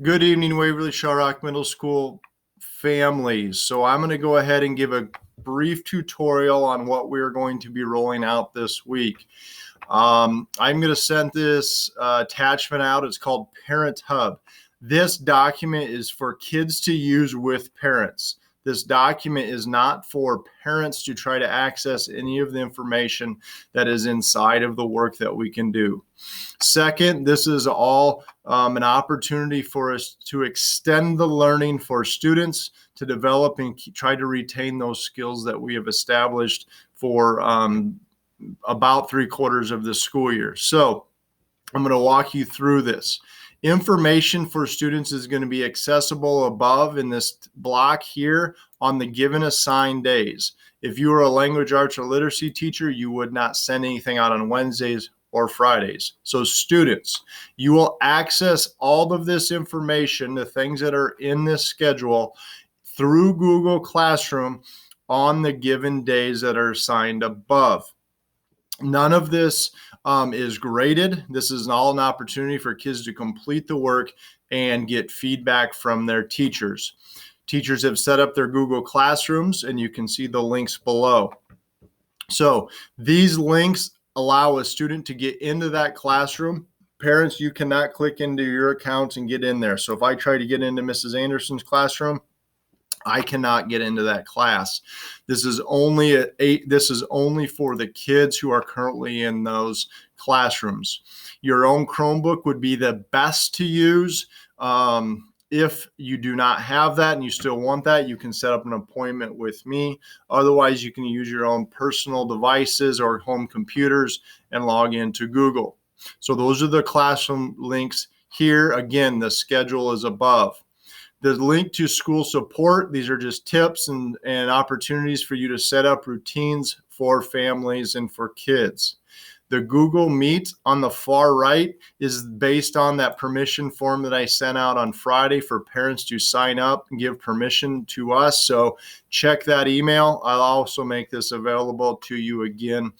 Good evening, Waverly Shell Rock Middle School families. So I'm going to go ahead and give a brief tutorial on what we're going to be rolling out this week. I'm going to send this attachment out. It's called Parent Hub. This document is for kids to use with parents. This document is not for parents to try to access any of the information that is inside of the work that we can do. Second, this is all an opportunity for us to extend the learning for students to develop and try to retain those skills that we have established for about 3/4 of the school year. So I'm going to walk you through this. Information for students is going to be accessible above in this block here on the given assigned days. If you are a language arts or literacy teacher, you would not send anything out on Wednesdays or Fridays. So students, you will access all of this information, the things that are in this schedule, through Google Classroom on the given days that are assigned above. None of this is graded. This is all an opportunity for kids to complete the work and get feedback from their teachers. Teachers have set up their Google Classrooms, and you can see the links below. So these links allow a student to get into that classroom. Parents, you cannot click into your account and get in there. So if I try to get into Mrs. Anderson's classroom, I cannot get into that class. This is only for the kids who are currently in those classrooms. Your own Chromebook would be the best to use. If you do not have that and you still want that, you can set up an appointment with me. Otherwise, you can use your own personal devices or home computers and log into Google. So those are the classroom links here. Again, the schedule is above. The link to school support, these are just tips and opportunities for you to set up routines for families and for kids. The Google Meet on the far right is based on that permission form that I sent out on Friday for parents to sign up and give permission to us. So check that email. I'll also make this available to you again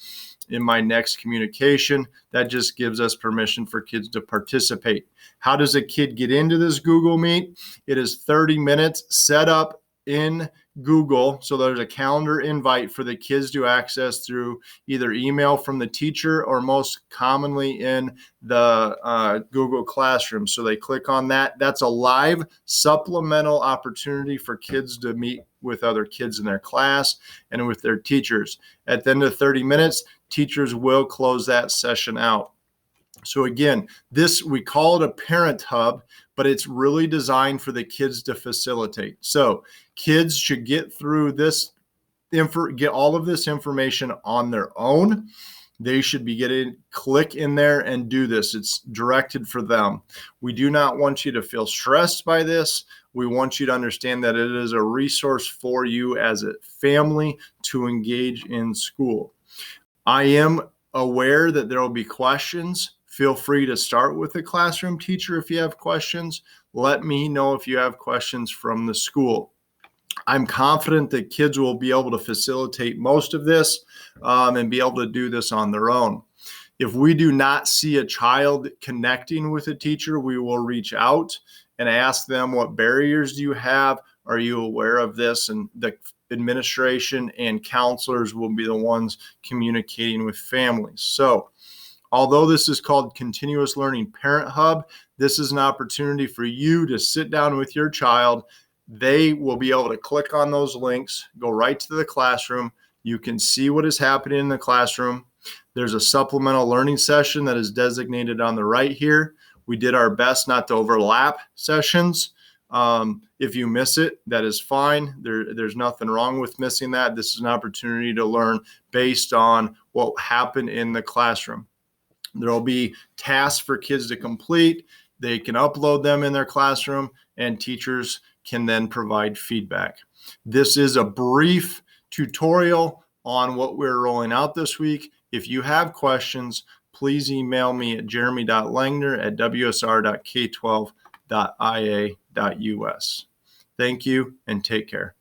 in my next communication. That just gives us permission for kids to participate. How does a kid get into this Google Meet? It is 30 minutes set up in Google. So there's a calendar invite for the kids to access through either email from the teacher or most commonly in the Google Classroom. So they click on that. That's a live supplemental opportunity for kids to meet with other kids in their class and with their teachers. At the end of 30 minutes, teachers will close that session out. So again, we call it a parent hub, but it's really designed for the kids to facilitate. So kids should get through this, get all of this information on their own. They should be click in there and do this. It's directed for them. We do not want you to feel stressed by this. We want you to understand that it is a resource for you as a family to engage in school. I am aware that there will be questions. Feel free to start with the classroom teacher if you have questions. Let me know if you have questions from the school. I'm confident that kids will be able to facilitate most of this and be able to do this on their own. If we do not see a child connecting with a teacher, we will reach out and ask them, what barriers do you have? Are you aware of this? And the administration and counselors will be the ones communicating with families. So although this is called Continuous Learning Parent Hub, this is an opportunity for you to sit down with your child. They will be able to click on those links, go right to the classroom. You can see what is happening in the classroom. There's a supplemental learning session that is designated on the right here. We did our best not to overlap sessions. If you miss it, that is fine. There's nothing wrong with missing that. This is an opportunity to learn based on what happened in the classroom. There will be tasks for kids to complete. They can upload them in their classroom, and teachers can then provide feedback. This is a brief tutorial on what we're rolling out this week. If you have questions, please email me at jeremy.langner@wsr.k12.ia.us. Thank you and take care.